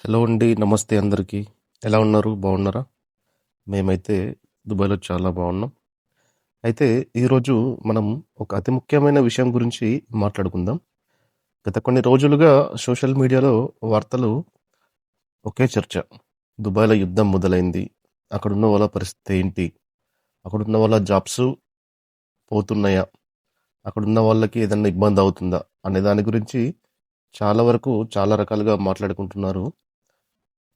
Hello అండి. నమస్తే అందరికీ. ఎలా ఉన్నారు? బాగున్నారా? మేమైతే దుబాయ్‌లో చాలా బాగున్నాం. అయితే ఈరోజు మనం ఒక అతి ముఖ్యమైన విషయం గురించి మాట్లాడుకుందాం. గత కొన్ని రోజులుగా సోషల్ మీడియాలో వార్తలు ఒకే చర్చ. దుబాయ్‌లో యుద్ధం మొదలైంది. అక్కడున్న వాళ్ళ పరిస్థితి ఏంటి? అక్కడున్న వాళ్ళ జాబ్స్ పోతున్నాయా? అక్కడున్న వాళ్ళకి ఏదన్నా ఇబ్బంది అవుతుందా? అనే దాని గురించి చాలా వరకు చాలా రకాలుగా మాట్లాడుకుంటున్నారు.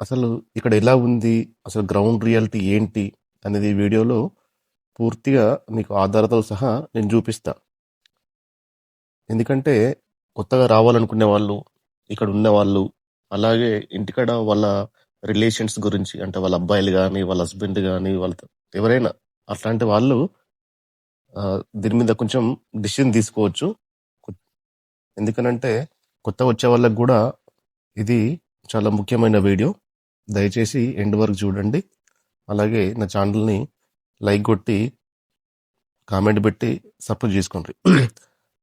అసలు ఇక్కడ ఎలా ఉంది? అసలు గ్రౌండ్ రియాలిటీ ఏంటి? అనేది ఈ వీడియోలో పూర్తిగా మీకు ఆధారాలతో సహా నేను చూపిస్తా. ఎందుకంటే కొత్తగా రావాలనుకునే వాళ్ళు, ఇక్కడ ఉన్నవాళ్ళు, అలాగే ఇంటికాడ వాళ్ళ రిలేషన్స్ గురించి అంటే వాళ్ళ అబ్బాయిలు గానీ, వాళ్ళ హస్బెండ్ గానీ, వాళ్ళతో ఎవరైనా అట్లాంటి వాళ్ళు దీని మీద కొంచెం డిసిషన్ తీసుకోవచ్చు. కొ- ఎందుకనంటే కొత్తగా వచ్చే వాళ్ళకి కూడా ఇది చాలా ముఖ్యమైన వీడియో. దయచేసి ఎండ్ వరకు చూడండి. అలాగే నా ఛానల్ని లైక్ కొట్టి కామెంట్ పెట్టి సపోర్ట్ చేసుకోండి.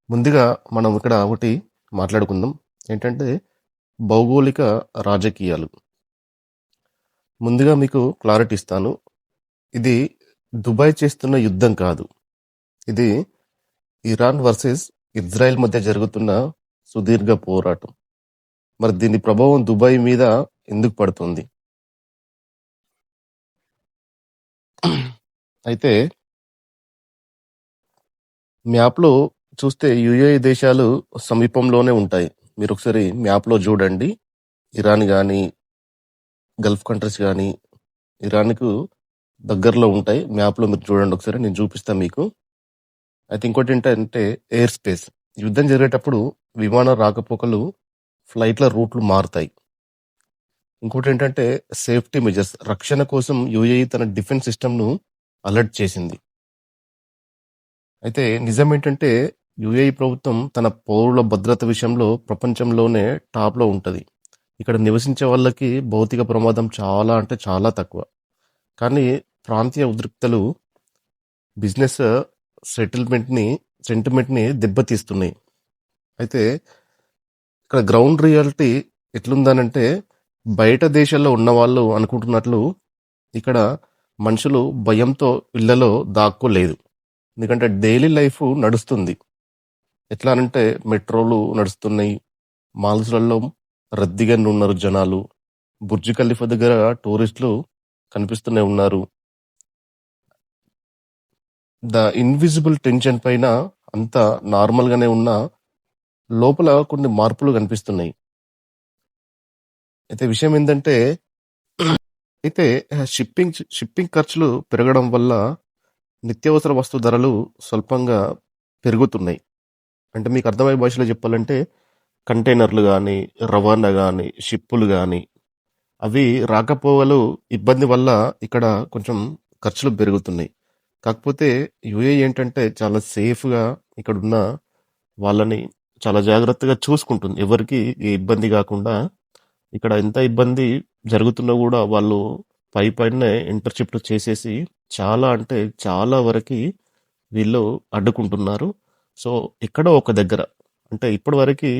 ముందుగా మనం ఇక్కడ ఒకటి మాట్లాడుకుందాం. ఏంటంటే భౌగోళిక రాజకీయాలు. ముందుగా మీకు క్లారిటీ ఇస్తాను. ఇది దుబాయ్ చేస్తున్న యుద్ధం కాదు. ఇది ఇరాన్ వర్సెస్ ఇజ్రాయెల్ మధ్య జరుగుతున్న సుదీర్ఘ పోరాటం. మరి దీని ప్రభావం దుబాయ్ మీద ఎందుకు పడుతుంది? అయితే మ్యాప్లో చూస్తే యుఏఈ దేశాలు సమీపంలోనే ఉంటాయి. మీరు ఒకసారి మ్యాప్లో చూడండి. ఇరాన్ కానీ, గల్ఫ్ కంట్రీస్ కానీ ఇరాన్కు దగ్గరలో ఉంటాయి. మ్యాప్లో మీరు చూడండి ఒకసారి, నేను చూపిస్తాను మీకు. అయితే ఇంకోటి ఏంటంటే ఎయిర్ స్పేస్. యుద్ధం జరిగేటప్పుడు విమాన రాకపోకలు, ఫ్లైట్ల రూట్లు మారుతాయి. ఇంకోటి ఏంటంటే సేఫ్టీ మెజర్స్. రక్షణ కోసం యుఏఈ తన డిఫెన్స్ సిస్టమ్ను అలర్ట్ చేసింది. అయితే నిజం ఏంటంటే యుఏఈ ప్రభుత్వం తన పౌరుల భద్రత విషయంలో ప్రపంచంలోనే టాప్లో ఉంటుంది. ఇక్కడ నివసించే వాళ్ళకి భౌతిక ప్రమాదం చాలా అంటే చాలా తక్కువ. కానీ ప్రాంతీయ ఉద్రిక్తలు బిజినెస్ సెటిల్మెంట్ని సెంటిమెంట్ని దెబ్బతీస్తున్నాయి. అయితే ఇక్కడ గ్రౌండ్ రియాలిటీ ఎట్లుందనంటే బయట దేశాల్లో ఉన్న వాళ్ళు అనుకుంటున్నట్లు ఇక్కడ మనుషులు భయంతో ఇళ్లలో దాక్కోలేదు. ఎందుకంటే డైలీ లైఫ్ నడుస్తుంది. ఎట్లా అంటే మెట్రోలు నడుస్తున్నాయి, మాల్స్లలో రద్దీగా ఉన్నారు జనాలు, బుర్జ్ ఖలీఫా దగ్గర టూరిస్టులు కనిపిస్తూనే ఉన్నారు. ద ఇన్విజిబుల్ టెన్షన్ పైన అంతా నార్మల్ గానే ఉన్న లోపల కొన్ని మార్పులు కనిపిస్తున్నాయి. అయితే విషయం ఏంటంటే అయితే షిప్పింగ్ ఖర్చులు పెరగడం వల్ల నిత్యావసర వస్తు ధరలు స్వల్పంగా పెరుగుతున్నాయి. అంటే మీకు అర్థమయ్యే భాషలో చెప్పాలంటే కంటైనర్లు కానీ, రవాణా కానీ, షిప్పులు కానీ అవి రాకపోకలు ఇబ్బంది వల్ల ఇక్కడ కొంచెం ఖర్చులు పెరుగుతున్నాయి. కాకపోతే యుఏ ఏంటంటే చాలా సేఫ్గా ఇక్కడున్న వాళ్ళని చాలా జాగ్రత్తగా చూసుకుంటుంది. ఎవరికి ఏ ఇబ్బంది కాకుండా. ఇక్కడ ఎంత ఇబ్బంది జరుగుతున్నా కూడా వాళ్ళు పైనే ఇంటర్న్‌షిప్‌లు చేసేసి చాలా అంటే చాలా వరకి వీళ్ళు అడ్డుకుంటున్నారు. సో, ఎక్కడో ఒక దగ్గర అంటే ఇప్పటివరకి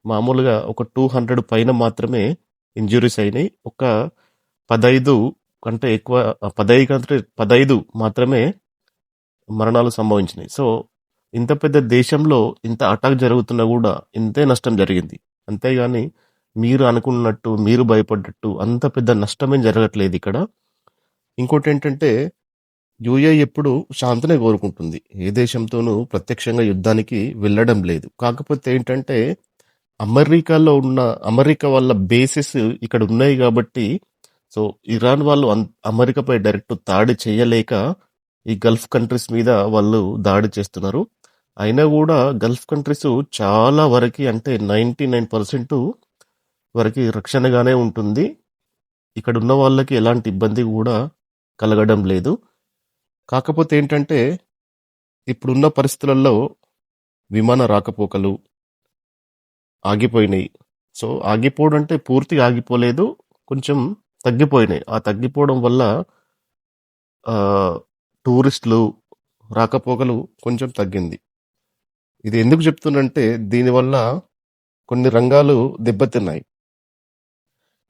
మామూలుగా ఒక 200 పైన మాత్రమే ఇంజ్యూరీస్ అయినాయి. ఒక 15 కంటే ఎక్కువ 15 కంటే 15 మాత్రమే మరణాలు సంభవించినాయి. సో, ఇంత పెద్ద దేశంలో ఇంత అటాక్ జరుగుతున్నా కూడా ఇంతే నష్టం జరిగింది. అంతేగాని మీరు అనుకున్నట్టు, మీరు భయపడ్డట్టు అంత పెద్ద నష్టమేం జరగట్లేదు ఇక్కడ. ఇంకోటేంటంటే యూఏఈ ఎప్పుడు శాంతినే కోరుకుంటుంది. ఏ దేశంతోనూ ప్రత్యక్షంగా యుద్ధానికి వెళ్ళడం లేదు. కాకపోతే ఏంటంటే అమెరికా వాళ్ళ బేసెస్ ఇక్కడ ఉన్నాయి కాబట్టి, సో ఇరాన్ వాళ్ళు అమెరికాపై డైరెక్ట్ దాడి చేయలేక ఈ గల్ఫ్ కంట్రీస్ మీద వాళ్ళు దాడి చేస్తున్నారు. అయినా కూడా గల్ఫ్ కంట్రీస్ చాలా వరకి అంటే 99% వరకి రక్షణగానే ఉంటుంది. ఇక్కడ ఉన్న వాళ్ళకి ఎలాంటి ఇబ్బంది కూడా కలగడం లేదు. కాకపోతే ఏంటంటే ఇప్పుడున్న పరిస్థితులలో విమాన రాకపోకలు ఆగిపోయినాయి. సో ఆగిపోవడం అంటే పూర్తిగా ఆగిపోలేదు, కొంచెం తగ్గిపోయినాయి. ఆ తగ్గిపోవడం వల్ల ఆ, టూరిస్టులు రాకపోకలు కొంచెం తగ్గింది. ఇది ఎందుకు చెప్తున్నంటే దీనివల్ల కొన్ని రంగాలు దెబ్బతిన్నాయి.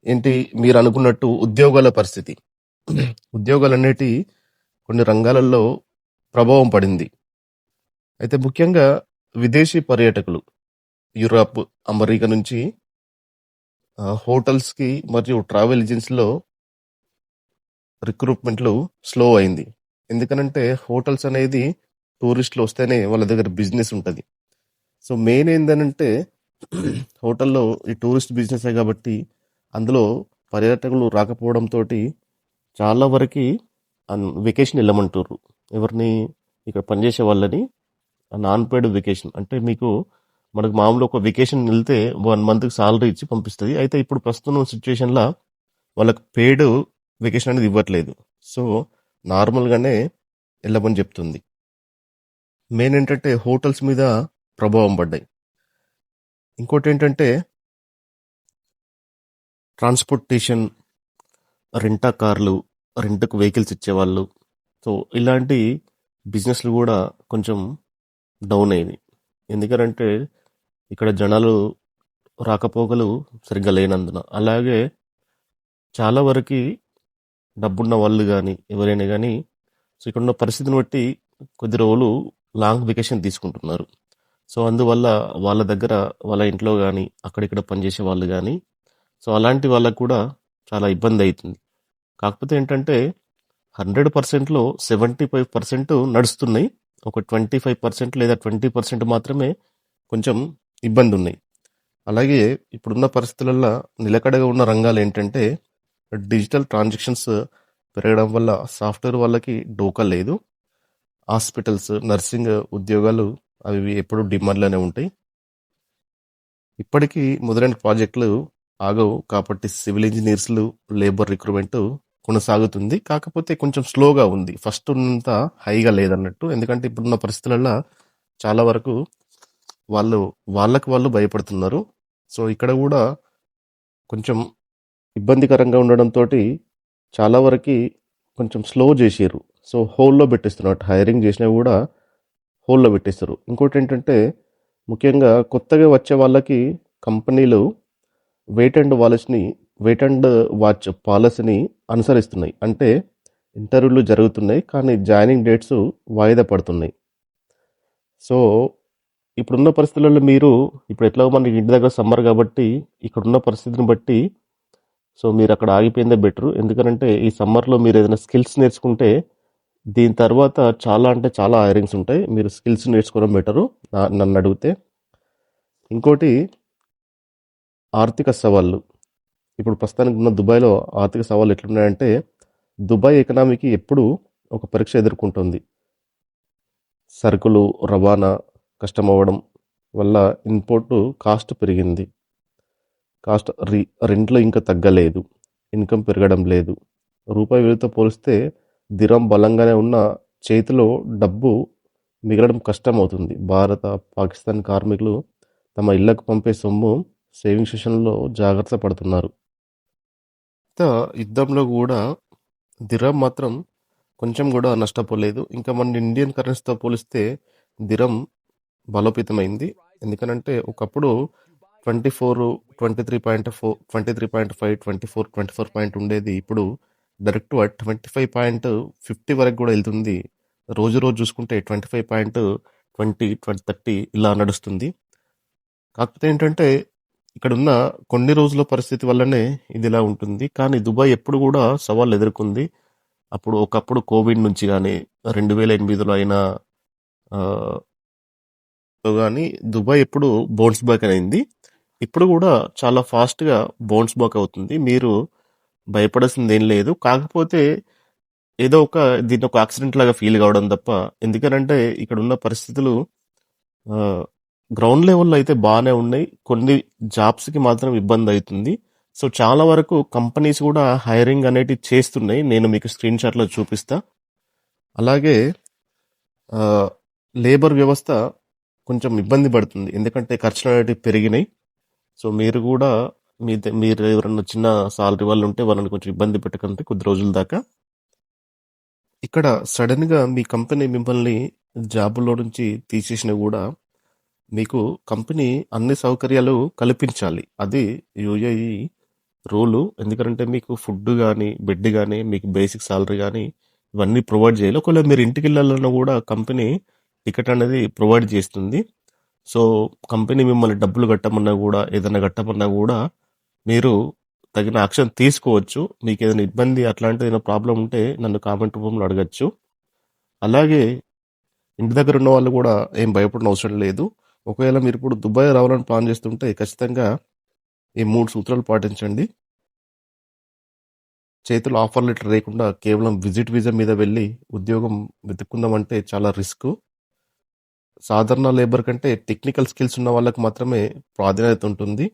ఏంటి మీరు అనుకున్నట్టు ఉద్యోగాల పరిస్థితి. ఉద్యోగాలు అనేటి కొన్ని రంగాలలో ప్రభావం పడింది. అయితే ముఖ్యంగా విదేశీ పర్యాటకులు యూరప్, అమెరికా నుంచి హోటల్స్‌కి మరియు ట్రావెల్ ఏజెన్సీలో రిక్రూట్‌మెంట్‌లు స్లో అయింది. ఎందుకనంటే హోటల్స్ అనేది టూరిస్టులు వస్తేనే వాళ్ళ దగ్గర బిజినెస్ ఉంటది. సో మెయిన్ ఏందనంటే హోటల్‌లో ఈ టూరిస్ట్ బిజినెసే కాబట్టి అందులో పర్యాటకులు రాకపోవడంతోటి చాలా వరకి వెకేషన్ ఎళ్ళమంటుర్రు. ఎవరిని? ఇక్కడ పనిచేసే వాళ్ళని నాన్ పెయిడ్ వెకేషన్. అంటే మీకు మనకు మామూలుగా ఒక వెకేషన్ ఎళ్తే 1 మంత్‌కి సాలరీ ఇచ్చి పంపిస్తది. అయితే ఇప్పుడు ప్రస్తుతం సిట్యుయేషన్‌ల వాళ్ళకి పెయిడ్ వెకేషన్ అనేది ఇవ్వట్లేదు. సో నార్మల్‌గానే ఎళ్ళమని చెప్తుంది. మెయిన్ ఏంటంటే హోటల్స్ మీద ప్రభావం పడ్డాయి. ఇంకోటేంటంటే ట్రాన్స్‌పోర్టేషన్, రెంటా కార్లు, రెంట్‌కి వెహికల్స్ ఇచ్చేవాళ్ళు. సో ఇలాంటి బిజినెస్‌లు గూడా కొంచెం డౌన్ అయినాయి. ఎందుకనంటే ఇక్కడ జనాలు రాకపోకలు సరిగ్గా లేనందున. అలాగే చాలా వరకి డబ్బున్న వాళ్ళు గానీ, ఎవరైనా గానీ సో ఇక్కడున్న పరిస్థితిని బట్టి కొద్ది రోజులు లాంగ్ వెకేషన్ తీసుకుంటున్నారు. సో అందువల్ల వాళ్ళ దగ్గర వాళ్ళ ఇంట్లో గానీ, అక్కడిక్కడ పనిచేసే వాళ్ళు గానీ, సో అలాంటి వాళ్ళకి కూడా చాలా ఇబ్బందయితుంది. కాకపోతే ఏంటంటే 100%లో 75% నడుస్తున్నాయి. ఒక 25% లేదా 20% మాత్రమే కొంచెం ఇబ్బందున్నాయి. అలాగే ఇప్పుడున్న పరిస్థితులల్లా నిలకడగా ఉన్న రంగాలేంటంటే డిజిటల్ ట్రాన్సాక్షన్స్ పెరగడం వల్ల సాఫ్ట్‌వేర్ వాళ్ళకి డోకా లేదు. హాస్పిటల్స్, నర్సింగ్ ఉద్యోగాలు అవి ఎప్పుడూ డిమాండ్‌లోనే ఉంటాయి. ఇప్పటికీ మొదలైన ప్రాజెక్టులు ఆగవు. కాబట్టి సివిల్ ఇంజినీర్స్‌లు, లేబర్ రిక్రూట్‌మెంట్ కొనసాగుతుంది. కాకపోతే కొంచెం స్లోగా ఉంది. ఫస్ట్ ఉన్నంత హైగా లేదన్నట్టు. ఎందుకంటే ఇప్పుడున్న పరిస్థితులల్లా చాలా వరకు వాళ్ళకి వాళ్ళు భయపడుతున్నారు. సో ఇక్కడ గూడా కొంచెం ఇబ్బందికరంగా ఉండడంతోటి చాలా వరకి కొంచెం స్లో జేసిర్రు. సో హోల్డ్‌లో పెట్టేస్తున్నారు. హైరింగ్ జేసినా గూడా హోల్డ్‌లో పెట్టేస్తారు. ఇంకోటేంటంటే ముఖ్యంగా కొత్తగా వచ్చే వాళ్ళకి కంపెనీలు వెయిట్ అండ్ వాచ్ పాలసీని అనుసరిస్తున్నాయి. అంటే ఇంటర్వ్యూలు జరుగుతున్నాయి. కానీ జాయినింగ్ డేట్స్ వాయిదా పడుతున్నాయి. సో ఇప్పుడున్న పరిస్థితులలో మీరు ఇప్పుడు ఎట్లాగో మనకి ఇంటి దగ్గర సమ్మర్ కాబట్టి ఇక్కడున్న పరిస్థితిని బట్టి సో మీరు అక్కడ ఆగిపోయిందే బెటరు. ఎందుకనంటే ఈ సమ్మర్‌లో మీరు ఏదైనా స్కిల్స్ నేర్చుకుంటే దీని తర్వాత చాలా అంటే చాలా హైరింగ్స్ ఉంటాయి. మీరు స్కిల్స్ నేర్చుకోవడం బెటరు నన్నడిగితే. ఇంకోటి ఆర్థిక సవాళ్ళు. ఇప్పుడు ప్రస్తుతానికి ఉన్న దుబాయ్‌లో ఆర్థిక సవాళ్ళు ఎట్లున్నాయంటే దుబాయ్ ఎకనామీకి ఎప్పుడూ ఒక పరీక్ష ఎదుర్కొంటుంది. సరుకులు రవాణా కష్టమవ్వడం వల్ల ఇంపోర్ట్ కాస్ట్ పెరిగింది. రెంట్లు ఇంకా తగ్గలేదు. ఇన్కమ్ పెరగడం లేదు. రూపాయి విలువతో పోలిస్తే దిరం బలంగానే ఉన్న చేతిలో డబ్బు మిగలడం కష్టమవుతుంది. భారత, పాకిస్తాన్ కార్మికులు తమ ఇళ్లకు పంపే సొమ్ము సేవింగ్ సెషన్‌లో జాగ్రత్త పడుతున్నారు. యుద్ధంలో కూడా దిరం మాత్రం కొంచెం కూడా నష్టపోలేదు. ఇంకా మన ఇండియన్ కరెన్సీతో పోలిస్తే దిరం బలోపేతమైంది. ఎందుకనంటే ఒకప్పుడు 24, 23.4, 23.5, 24, 24 పాయింట్ ఉండేది. ఇప్పుడు డైరెక్ట్ 25.50 వరకు కూడా వెళ్తుంది. రోజు రోజు చూసుకుంటే 25.20, 30 ఇలా నడుస్తుంది. కాకపోతే ఏంటంటే ఇక్కడున్న కొన్ని రోజుల పరిస్థితి వల్లనే ఇది ఇలా ఉంటుంది. కానీ దుబాయ్ ఎప్పుడు కూడా సవాళ్ళు ఎదుర్కొంది. ఒకప్పుడు కోవిడ్ నుంచి గానీ 2008లో అయినా గానీ దుబాయ్ ఎప్పుడు బౌన్స్ బ్యాక్ అయింది. ఇప్పుడు కూడా చాలా ఫాస్ట్‌గా బౌన్స్ బ్యాక్ అవుతుంది. మీరు భయపడాల్సిందేం లేదు. కాకపోతే ఏదో దీన్ని ఒక యాక్సిడెంట్ లాగా ఫీల్ కావడం తప్ప. ఎందుకనంటే ఇక్కడున్న పరిస్థితులు గ్రౌండ్ లెవెల్‌లో అయితే బానే ఉన్నాయి. కొన్ని జాబ్స్‌కి మాత్రం ఇబ్బందయితుంది. సో చాలా వరకు కంపెనీస్ కూడా హైరింగ్ అనేటివి చేస్తున్నాయి. నేను మీకు స్క్రీన్ షాట్‌లో చూపిస్తా. అలాగే లేబర్ వ్యవస్థ కొంచెం ఇబ్బంది పడుతుంది. ఎందుకంటే ఖర్చులనేటివి పెరిగినాయి. సో మీరు కూడా మీరు ఎవరన్నా చిన్న సాలరీ వాళ్ళు ఉంటే వాళ్ళని కొంచెం ఇబ్బంది పెట్టకండి కొద్ది రోజుల దాకా. ఇక్కడ సడన్‌గా మీ కంపెనీ మిమ్మల్ని జాబ్‌లో నుంచి తీసేసినా కూడా మీకు కంపెనీ అన్ని సౌకర్యాలు కల్పించాలి. అది యూఏఈ రూలు. ఎందుకంటే మీకు ఫుడ్ గానీ, బెడ్ గానీ, మీకు బేసిక్ సాలరీ గానీ ఇవన్నీ ప్రొవైడ్ చేయాలి. ఒకవేళ మీరు ఇంటికెళ్ళాలన్నా గూడా కంపెనీ టికెట్ అనేది ప్రొవైడ్ చేస్తుంది. సో, కంపెనీ మిమ్మల్ని డబ్బులు కట్టమన్నా గూడా, ఏదన్నా కట్టమన్నా గూడా మీరు తగిన యాక్షన్ తీసుకోవచ్చు. మీకేదైనా ఇబ్బంది అట్లాంటిది ఏదైనా ప్రాబ్లమ్ ఉంటే నన్ను కామెంట్ రూపంలో అడగొచ్చు. అలాగే ఇంటి దగ్గర ఉన్న వాళ్ళు కూడా ఏం భయపడిన అవసరం లేదు. ఒకవేళ మీరిప్పుడు దుబాయ్ రావాలని ప్లాన్ చేస్తుంటే ఖచ్చితంగా ఈ 3 సూత్రాలు పాటించండి. చేతిలో ఆఫర్ లెటర్ లేకుండా కేవలం విజిట్ వీసా మీద వెళ్ళి ఉద్యోగం వెతుక్కుందామంటే చాలా రిస్కు. సాధారణ లేబర్ కంటే టెక్నికల్ స్కిల్స్ ఉన్న వాళ్ళకి మాత్రమే ప్రాధాన్యత ఉంటుంది.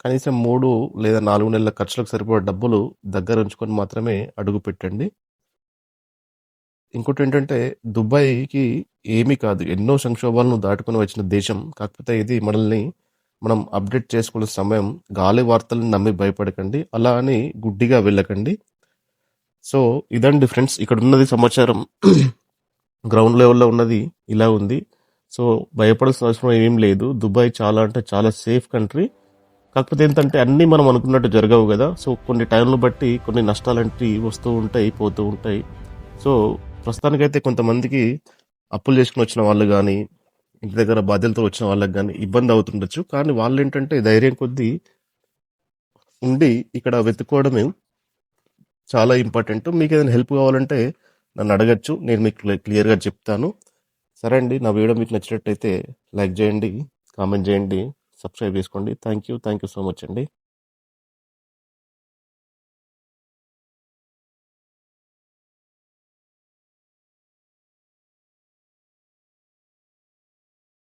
కనీసం 3 లేదా 4 నెలల ఖర్చులకు సరిపడా డబ్బులు దగ్గర ఉంచుకొని మాత్రమే అడుగు పెట్టండి. ఇంకోటేంటంటే దుబాయ్‌కి ఏమీ కాదు. ఎన్నో సంక్షోభాలను దాటుకొని వచ్చిన దేశం. కాకపోతే ఇది మనల్ని మనం అప్‌డేట్ చేసుకోవాల్సిన సమయం. గాలి వార్తలను నమ్మి భయపడకండి. అలా అని గుడ్డిగా వెళ్ళకండి. సో, ఇదండి ఫ్రెండ్స్. ఇక్కడున్నది సమాచారం. గ్రౌండ్ లెవెల్‌లో ఉన్నది ఇలా ఉంది. సో, భయపడాల్సిన అవసరం ఏం లేదు. దుబాయ్ చాలా అంటే చాలా సేఫ్ కంట్రీ. కాకపోతే ఏంటంటే అన్నీ మనం అనుకున్నట్టు జరగవు గదా! సో, కొన్ని టైంలు బట్టి కొన్ని నష్టాలంటివి వస్తూ ఉంటాయి, పోతూ ఉంటాయి. సో, ప్రస్తుతానికైతే కొంతమందికి అప్పులు చేసుకొని వచ్చిన వాళ్ళు గానీ, ఇంటి దగ్గర బాధ్యతలతో వచ్చిన వాళ్ళకి గానీ ఇబ్బంది అవుతుండొచ్చు. కానీ వాళ్ళేంటంటే ధైర్యం కొద్దీ ఉండి ఇక్కడ వెతుక్కోవడమే చాలా ఇంపార్టెంట్. మీకేదైనా హెల్ప్ కావాలంటే నన్ను అడగొచ్చు. నేను మీకు క్లియర్‌గా చెప్తాను. సరే అండి. నా వీడియో మీకు నచ్చినట్టయితే లైక్ చేయండి, కామెంట్ చేయండి, సబ్స్క్రైబ్ చేసుకోండి. థ్యాంక్ యూ సో మచ్ అండి.